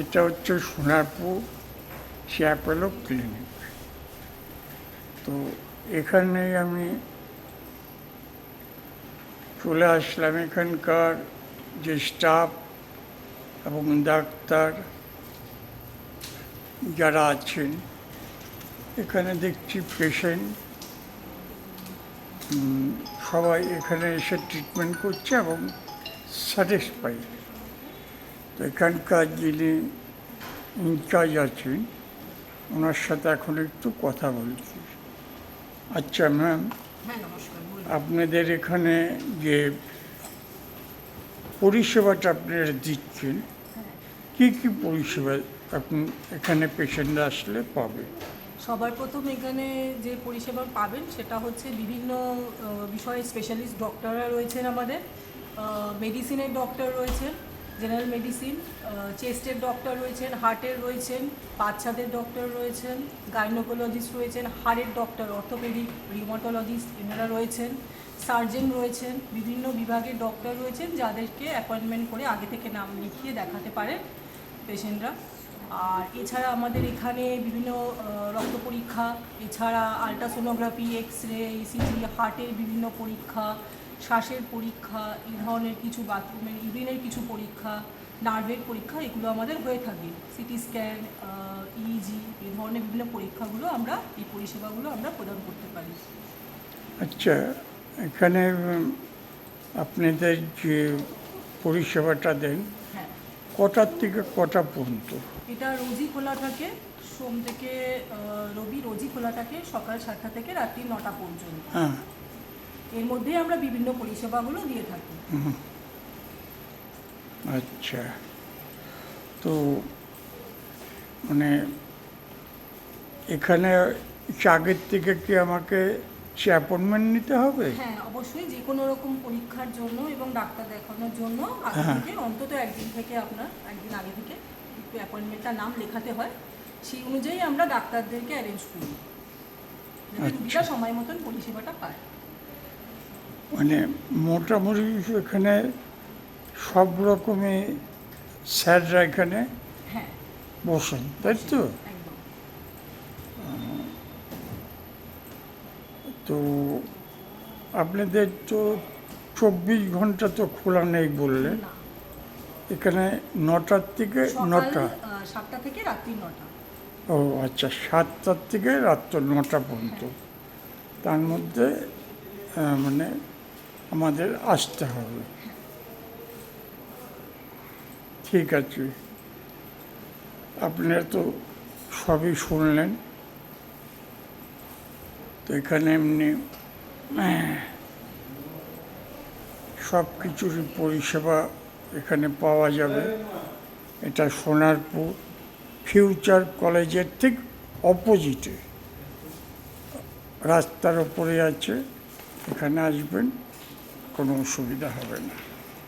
এটা হচ্ছে সোনারপুর চ্যাপেলো ক্লিনিক। তো এখানে আমি চলে আসলাম। এখানকার যে স্টাফ এবং ডাক্তার যারা আছেন, এখানে দেখছি পেশেন্ট সবাই এখানে এসে ট্রিটমেন্ট করছে এবং স্যাটিসফাই। তো এখানকার যিনি ইনচার্জ আছেন ওনার সাথে এখন একটু কথা বলছি। আচ্ছা ম্যাম, হ্যাঁ নমস্কার। আপনাদের এখানে যে পরিষেবাটা আপনারা দিচ্ছেন, কি কি পরিষেবা আপনি এখানে পেশেন্টরা আসলে পাবে? সবার প্রথম এখানে যে পরিষেবা পাবেন সেটা হচ্ছে বিভিন্ন বিষয়ে স্পেশালিস্ট ডক্টররা রয়েছেন আমাদের। মেডিসিনের ডক্টর রয়েছেন, জেনারেল মেডিসিন, চেস্টের ডক্টর রয়েছেন, হার্টের রয়েছেন, বাচ্চাদের ডক্টর রয়েছেন, গাইনোকোলজিস্ট রয়েছেন, হাড়ের ডক্টর, অর্থোপেডিক, রিউমাটোলজিস্ট এনারা রয়েছেন, সার্জন রয়েছেন, বিভিন্ন বিভাগের ডক্টর রয়েছেন যাদেরকে অ্যাপয়েন্টমেন্ট করে আগে থেকে নাম লিখিয়ে দেখাতে পারেন পেশেন্টরা। আর এছাড়া আমাদের এখানে বিভিন্ন রক্ত পরীক্ষা, এছাড়া আলট্রাসোনোগ্রাফি, এক্স রে, ইসিজি, হার্টের বিভিন্ন পরীক্ষা, শ্বাসের পরীক্ষা, এই ধরনের কিছু বাথরুমের ইউরিনের কিছু পরীক্ষা, নার্ভের পরীক্ষা, এগুলো আমাদের হয়ে থাকে। সিটি স্ক্যান, ইইজি, এই ধরনের বিভিন্ন পরীক্ষাগুলো আমরা, এই পরিষেবাগুলো আমরা প্রদান করতে পারি। আচ্ছা, এখানে আপনাদের যে পরিষেবাটা দেন, হ্যাঁ, কটার থেকে কটা পর্যন্ত? এটা রোজই খোলা থাকে, সোম থেকে রবি রোজই খোলা থাকে, সকাল 7টা থেকে রাত্রি 9টা পর্যন্ত। হ্যাঁ। এর মধ্যে আমরা বিভিন্ন পরিষেবাগুলো দিয়ে থাকি। আচ্ছা, তো মানে এখানে আগের থেকে কি আমাকে অ্যাপয়েন্টমেন্ট নিতে হবে? হ্যাঁ অবশ্যই, যে কোনো রকম পরীক্ষার জন্য এবং ডাক্তার দেখানোর জন্য আগে থেকে অন্তত একদিন আগে থেকে একটু অ্যাপয়েন্টমেন্টটা নাম লেখাতে হয়। সেই অনুযায়ী আমরা ডাক্তারদেরকে অ্যারেঞ্জ করি যাতে রোগীরা সময় মতন পরিষেবাটা পায়। মানে মোটামুটি এখানে সব রকমই স্যাররা এখানে হ্যাঁ বসেন, তাই তো? একদম। তো আপনাদের তো 24 ঘন্টা তো খোলা নেই বললেন, না, এখানে 9টার থেকে সকাল 9টা? 7টা থেকে রাত্রি 9টা। ও আচ্ছা, 7টার থেকে রাত্র 9টা পর্যন্ত। তার মধ্যে মানে আমাদের আসতে হবে। ঠিক আছে, আপনারা তো সবই শুনলেন। তো এখানে এমনি সব কিছুরই পরিষেবা এখানে পাওয়া যাবে। এটা সোনারপুর ফিউচার কলেজের ঠিক অপোজিটে, রাস্তার ওপরে আছে। এখানে আসবেন, কোনো অসুবিধা হবে না।